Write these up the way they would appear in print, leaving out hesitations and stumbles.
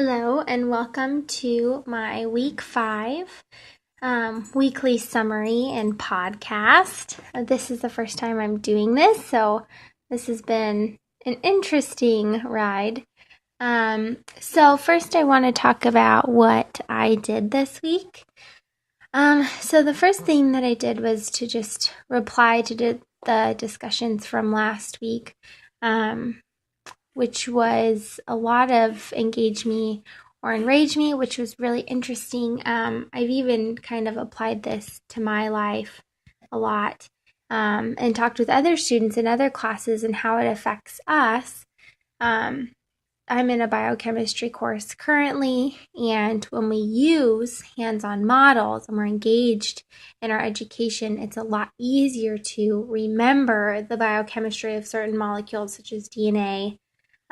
Hello and welcome to my week 5 weekly summary and podcast. This is the first time I'm doing this, so this has been an interesting ride. So first I want to talk about what I did this week. So the first thing that I did was to just reply to the discussions from last week. Which was a lot of engage me or enrage me, which was really interesting. I've even kind of applied this to my life a lot and talked with other students in other classes and how it affects us. I'm in a biochemistry course currently, and when we use hands-on models and we're engaged in our education, it's a lot easier to remember the biochemistry of certain molecules such as DNA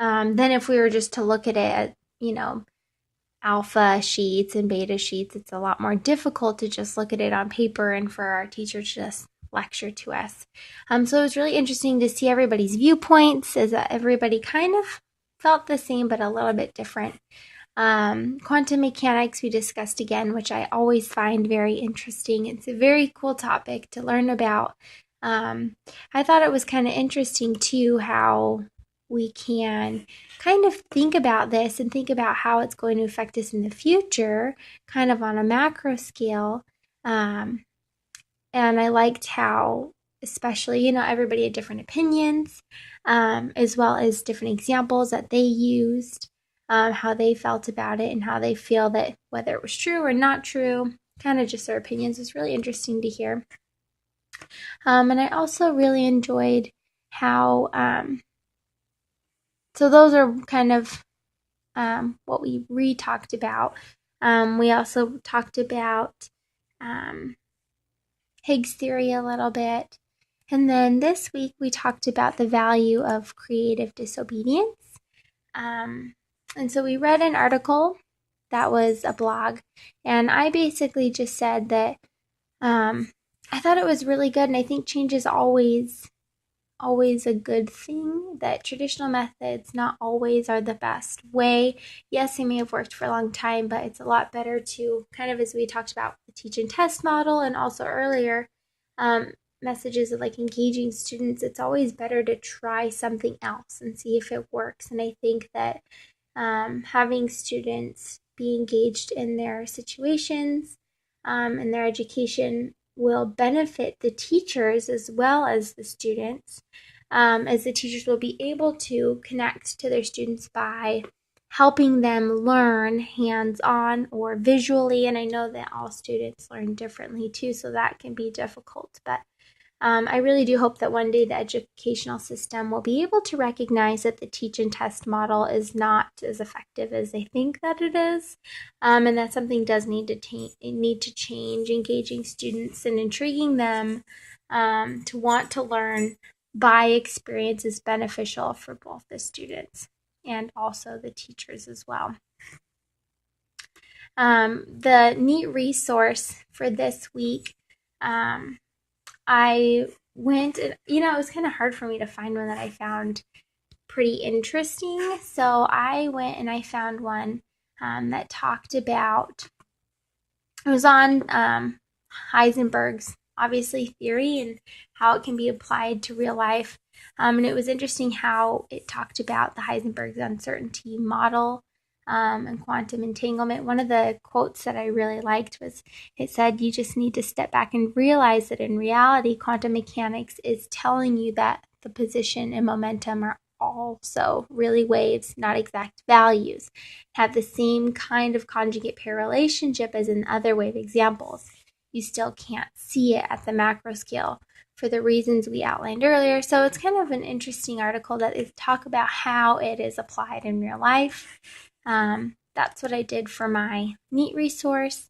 than if we were just to look at it at, alpha sheets and beta sheets. It's a lot more difficult to just look at it on paper and for our teacher to just lecture to us. So it was really interesting to see everybody's viewpoints, as everybody kind of felt the same but a little bit different. Quantum mechanics we discussed again, which I always find very interesting. It's a very cool topic to learn about. I thought it was kind of interesting too how we can kind of think about this and think about how it's going to affect us in the future, kind of on a macro scale. And I liked how, especially, everybody had different opinions, as well as different examples that they used, how they felt about it, and how they feel that whether it was true or not true, kind of just their opinions was really interesting to hear. And I also really enjoyed how, so those are kind of what we re-talked about. We also talked about Higgs theory a little bit. And then this week we talked about the value of creative disobedience. And so we read an article that was a blog, and I basically just said that I thought it was really good, and I think change is always a good thing, that traditional methods not always are the best way. Yes, they may have worked for a long time, but it's a lot better to kind of, as we talked about the teach and test model and also earlier, messages of like engaging students, it's always better to try something else and see if it works. And I think that having students be engaged in their situations and their education will benefit the teachers as well as the students, as the teachers will be able to connect to their students by helping them learn hands-on or visually. And I know that all students learn differently too, so that can be difficult. But I really do hope that one day the educational system will be able to recognize that the teach and test model is not as effective as they think that it is, and that something does need to change. Engaging students and intriguing them to want to learn by experience is beneficial for both the students and also the teachers as well. The neat resource for this week, I went, and it was kind of hard for me to find one that I found pretty interesting. So I went and I found one that talked about, it was on Heisenberg's, obviously, theory and how it can be applied to real life. And it was interesting how it talked about the Heisenberg's uncertainty model and quantum entanglement. One of the quotes that I really liked was, it said, "You just need to step back and realize that in reality, quantum mechanics is telling you that the position and momentum are also really waves, not exact values, have the same kind of conjugate pair relationship as in other wave examples. You still can't see it at the macro scale for the reasons we outlined earlier." So it's kind of an interesting article that is talk about how it is applied in real life. That's what I did for my neat resource.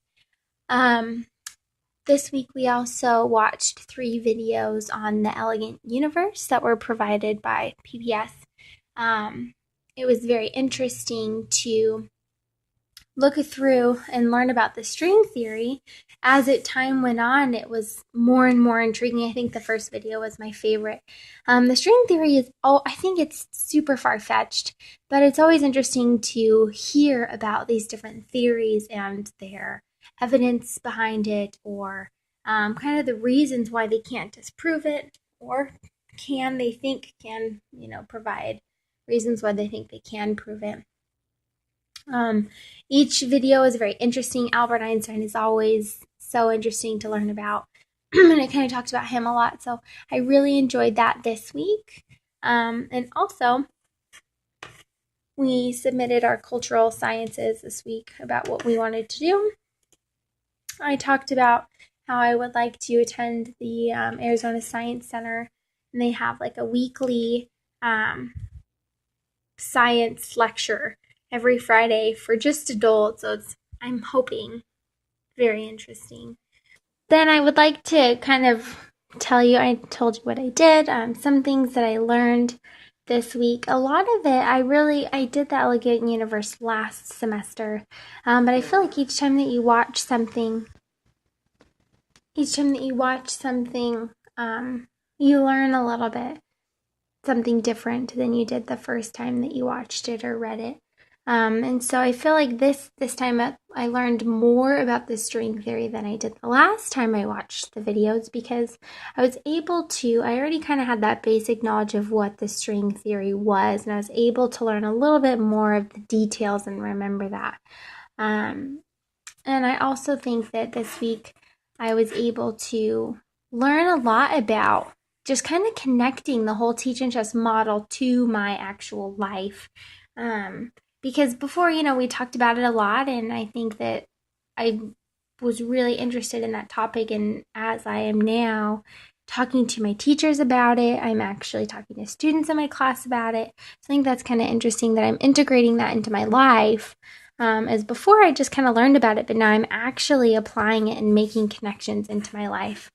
This week we also watched 3 videos on the Elegant Universe that were provided by PBS. It was very interesting to look through and learn about the string theory, as time went on, it was more and more intriguing. I think the first video was my favorite. The string theory is, I think it's super far-fetched, but it's always interesting to hear about these different theories and their evidence behind it, or kind of the reasons why they can't disprove it, or can provide reasons why they think they can prove it. Each video is very interesting. Albert Einstein is always so interesting to learn about, and it kind of talks about him a lot, so I really enjoyed that this week. And also, we submitted our cultural sciences this week about what we wanted to do. I talked about how I would like to attend the Arizona Science Center, and they have like a weekly science lecture every Friday for just adults, so I'm hoping, very interesting. Then I would like to kind of tell you, I told you what I did, some things that I learned this week. A lot of it, I did the Elegant Universe last semester, but I feel like each time that you watch something, you learn a little bit, something different than you did the first time that you watched it or read it. And so I feel like this time I learned more about the string theory than I did the last time I watched the videos, because I already kind of had that basic knowledge of what the string theory was, and I was able to learn a little bit more of the details and remember that. And I also think that this week I was able to learn a lot about just kind of connecting the whole Teach and Trust model to my actual life. Because before, we talked about it a lot, and I think that I was really interested in that topic, and as I am now talking to my teachers about it, I'm actually talking to students in my class about it. So I think that's kind of interesting that I'm integrating that into my life. As before, I just kind of learned about it, but now I'm actually applying it and making connections into my life.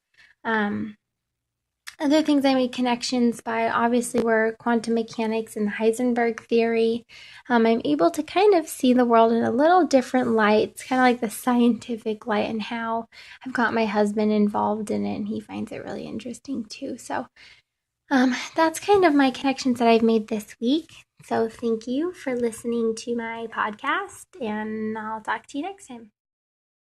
Other things I made connections by obviously were quantum mechanics and the Heisenberg theory. I'm able to kind of see the world in a little different light. It's kind of like the scientific light, and how I've got my husband involved in it, and he finds it really interesting too. So that's kind of my connections that I've made this week. So thank you for listening to my podcast, and I'll talk to you next time.